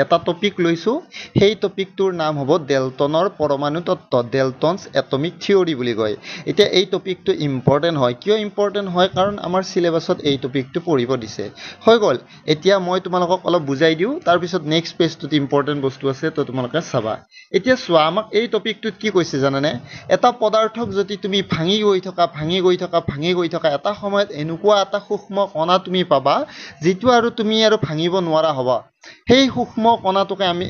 এটা টপিক লৈছো সেই টপিকটোৰ নাম হ'ব ডেল্টনৰ পৰমাণু তত্ত্ব ডেল্টনছ এটমিক থিওৰি বুলি কয় এতিয়া এই টপিকটো ইম্পৰ্টেন্ট হয় কিয় ইম্পৰ্টেন্ট হয় কাৰণ আমাৰ সিলেবাসত এই টপিকটো পঢ়িব দিছে হৈ গল এতিয়া মই তোমালোকক অলপ বুজাই দিও তাৰ পিছত নেক্সট পেজটোত ইম্পৰ্টেন্ট বস্তু আছে তো তোমালোকে চাবা এতিয়া চোৱা আমাক এই টপিকটোত কি কৈছে জানানে এটা পদাৰ্থক যদি তুমি ভাঙি গৈ থকা এটা সময়ত এনেকুৱা এটা সূক্ষ্ম কণা তুমি পাবা যেটো আৰু তুমি আৰু ভাঙিব নোৱাৰা হবা সেই সূক্ষ্ম কণাটোকে আমি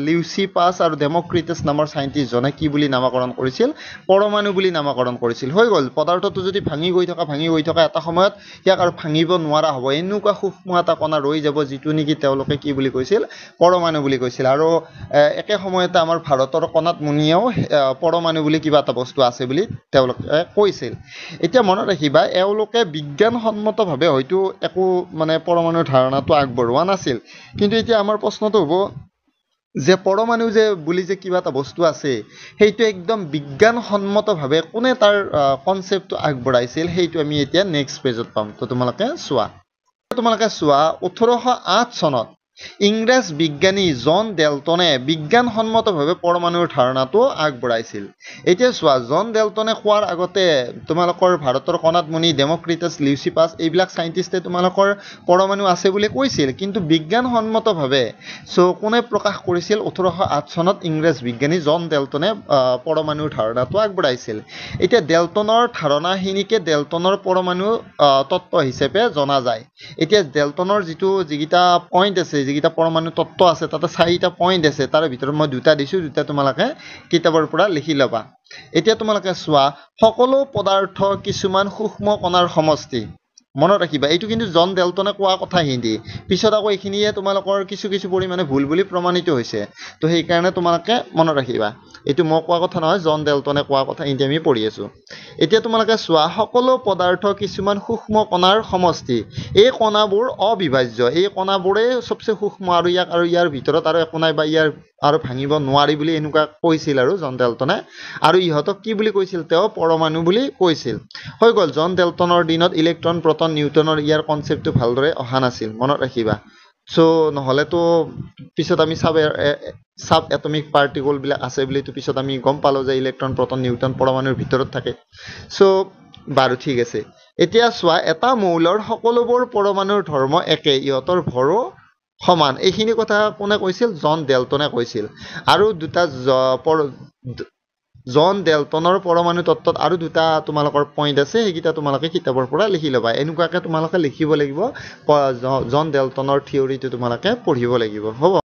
লিউচি পাছ আৰু ডেমোক্ৰিটাছ নামৰ সাইন্টিষ্টজনে কি বুলি নামকৰণ কৰিছিল পৰমাণু বুলি নামকৰণ কৰিছিল হৈ গল পদাৰ্থটো যদি ভাঙি গৈ থকা এটা সময়ত ইয়াক আৰু ভাঙিব নোৱাৰা হ'ব এনেকুৱা সূক্ষ্ম এটা কণা ৰৈ যাব যেটো নেকি তেওঁলোকে কি বুলি কৈছিল পৰমাণু বুলি কৈছিল আৰু একে সময়তে আমাৰ ভাৰতৰ কণাত মুনিয়েও পৰমাণু বুলি কিবা এটা বস্তু আছে বুলি তেওঁলোকে কৈছিল এতিয়া মনত ৰাখিবা এওঁলোকে বিজ্ঞানসন্মতভাৱে হয়তো একো মানে পৰমাণুৰ ধাৰণাটো আগবঢ়োৱা নাছিল কিন্তু এতিয়া আমাৰ প্ৰশ্নটো হ'ব যে পৰমাণু যে বুলি যে কিবা এটা বস্তু আছে সেইটো একদম বিজ্ঞানসন্মতভাৱে কোনে তাৰ কনসেপ্টটো আগবঢ়াইছিল সেইটো আমি এতিয়া নেক্সট পেজত পাম তো তোমালোকে চোৱা 1808 চনত ইংৰাজ বিজ্ঞানী জন ডেল্টনে বিজ্ঞানসন্মতভাৱে পৰমাণুৰ ধাৰণাটো আগবঢ়াইছিল এতিয়া চোৱা জন ডেল্টনে কোৱাৰ আগতে তোমালোকৰ ভাৰতৰ কণাত মুনি ডেমোক্ৰিটাছ লিউচি পাছ এইবিলাক সাইন্টিষ্টে তোমালোকৰ পৰমাণু আছে বুলি কৈছিল কিন্তু বিজ্ঞানসন্মতভাৱে কোনে প্ৰকাশ কৰিছিল 1808 চনত ইংৰাজ বিজ্ঞানী জন ডেল্টনে পৰমাণুৰ ধাৰণাটো আগবঢ়াইছিল এতিয়া ডেল্টনৰ ধাৰণাখিনিকে ডেল্টনৰ পৰমাণু তত্ত্ব হিচাপে জনা যায় এতিয়া ডেল্টনৰ যিটা পইণ্ট আছে যিটা পৰমাণু তত্ত্ব আছে তাতে 4টা পইণ্ট আছে তাৰ ভিতৰত মই দুটা দিছো দুটা তোমালোকে কিতাপৰ পৰা লিখি লবা এতিয়া তোমালোকে চোৱা সকলো পদাৰ্থ কিছুমান সূক্ষ্ম কণাৰ সমষ্টি মনত ৰাখিবা এইটো কিন্তু জন ডেল্টনে কোৱা কথা হিন্দি পিছত আকৌ এইখিনিয়ে তোমালোকৰ কিছু পৰিমাণে ভুল বুলি প্ৰমাণিত হৈছে তো সেই কাৰণে তোমালোকে মনত ৰাখিবা এইটো মই কোৱা কথা নহয় জন ডেল্টনে কোৱা কথা হিন্দি আমি পঢ়ি আছো এতিয়া তোমালোকে চোৱা সকলো পদাৰ্থ কিছুমান সূক্ষ্ম কণাৰ সমষ্টি এই কণাবোৰ অবিভাজ্য এই কণাবোৰে সবচে সূক্ষ্ম আৰু ইয়াৰ ভিতৰত আৰু একো নাই বা ইয়াৰ আৰু ভাঙিব নোৱাৰি বুলি এনেকুৱা কৈছিল আৰু জন ডেল্টনে আৰু ইহতক কি বুলি কৈছিল তেওঁ পৰমাণু বুলি কৈছিল হৈ গল জন ডেল্টনৰ দিনত ইলেক্ট্ৰন প্ৰটন নিউটনৰ ইয়াৰ কনসেপ্টটো ভালদৰে অহা নাছিল মনত ৰাখিবা সো নহলে তো পিছত আমি সাব এটমিক পাৰ্টিকল বিলাক আছে বুলি তো পিছত আমি গম পালো যে ইলেক্ট্ৰন প্ৰটন নিউটন পৰমাণুৰ ভিতৰত থাকে সো বাৰু ঠিক আছে এতিয়া চোৱা এটা মৌলৰ সকলোবোৰ পৰমাণুৰ ধৰ্ম একে ইহতৰ ভৰো সমান এইখিনি কথা কোনে কৈছিল জন ডেল্টনে কৈছিল আৰু দুটা জন ডেল্টনৰ পৰমাণু তত্ত্বত আৰু দুটা তোমালোকৰ পইণ্ট আছে সেইকেইটা তোমালোকে কিতাপৰ পৰা লিখি ল'বা এনেকুৱাকে তোমালোকে লিখিব লাগিব জন ডেল্টনৰ থিওৰিটো তোমালোকে পঢ়িব লাগিব হ'ব